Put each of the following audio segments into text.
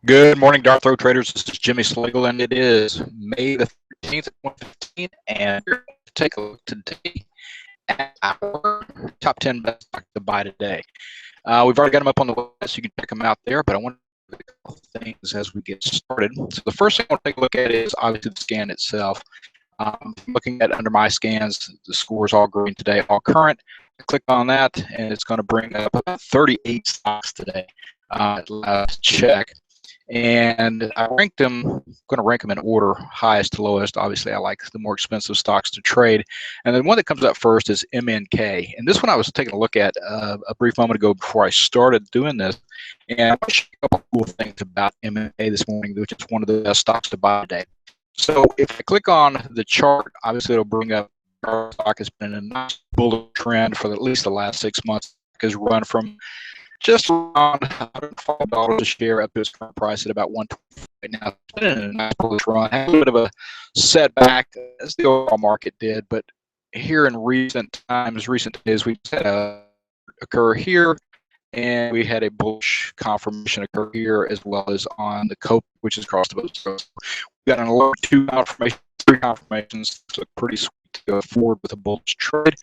Good morning, Darth Throw Traders. This is Jimmy Slagle, and it is May the 13th, 2015, and we're going to take a look today at our top 10 best stocks to buy today. We've already got them up on the website, so you can check them out there, but I want to do a couple things as we get started. So the first thing I want to take a look at is obviously the scan itself. Looking at under my scans, the scores all green today, all current. I click on that, and it's going to bring up about 38 stocks today at last check. And I ranked them, I'm going to rank them in order, highest to lowest. Obviously, I like the more expensive stocks to trade. And then one that comes up first is MNK. And this one I was taking a look at a brief moment ago before I started doing this. And I want to show you a couple cool things about MNK this morning, which is one of the best stocks to buy today. So if I click on the chart, obviously it'll bring up our stock has been in a nice bullish trend for at least the last 6 months. It has run from just around $105 a share up to its current price at about $120 right now. It's been in a nice bullish run. Had a bit of a setback as the overall market did, but here in recent days, we had a occur here, and we had a bullish confirmation occur here as well as on the COPE, which is across the board. So we got an alert, three confirmations. Look pretty sweet to go forward with a bullish trade.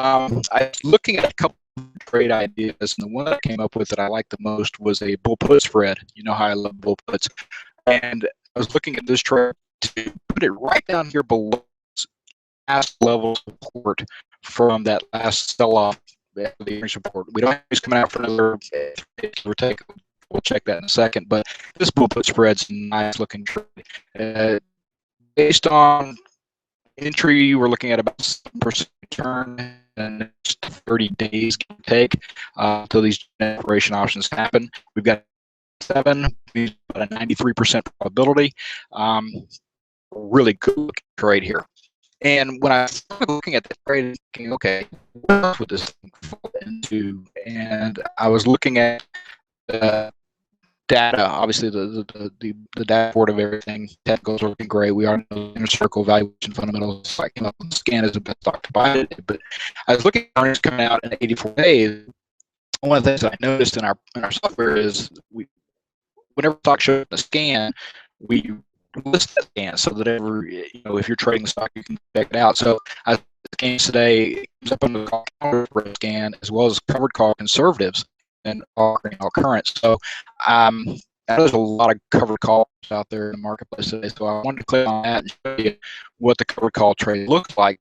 I was looking at a couple trade ideas, and the one that I came up with that I liked the most was a bull put spread. You know how I love bull puts. And I was looking at this trade to put it right down here below last level support from that last sell-off, the earnings report. We don't have these coming out for another take. We'll check that in a second. But this bull put spread's a nice looking trade. Based on entry, we're looking at about 7% return in the next 30 days, give or take, until these generation options happen. We've got 7, about a 93% probability. Really good looking trade here. And when I started looking at the trade, thinking, okay, what else would this thing fall into? And I was looking at the data, obviously the dashboard of everything. Technicals looking great. We are in inner circle valuation fundamentals. So I came up with the scan as the best stock to buy it. But I was looking at earnings coming out in 84 days. One of the things I noticed in our software is whenever stock shows the scan, we list that scan so that if you're trading the stock, you can check it out. So I scans today comes up on the counter scan as well as covered call conservatives and all current. So there's a lot of covered calls out there in the marketplace today. So I wanted to click on that and show you what the covered call trade looks like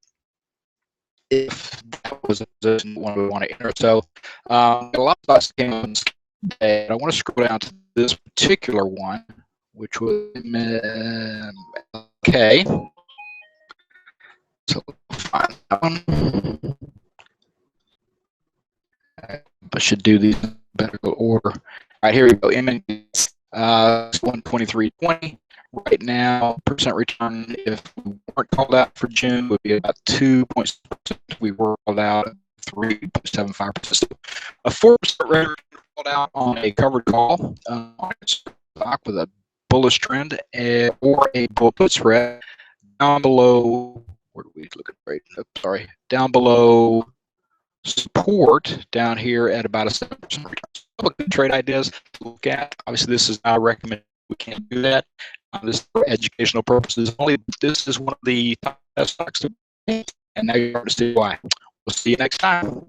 if that was a position we want to enter. So a lot of stocks came up today, but I want to scroll down to this particular one, which was okay. So we'll find that one. I should do these in better order. All right, here we go. MNK 123.20 right now. Percent return if we weren't called out for June would be about 2.6%. We were called out at 3.75%. A 4% rate called out on a covered call on a stock with a bullish trend or a bull put spread down below. Where do we look at rate? Sorry, down below support down here at about a 7% return. Some good trade ideas to look at. Obviously, this is not a recommendation. We can't do that. This is for educational purposes only. This is one of the top stocks to buy, and now you're starting to see why. We'll see you next time.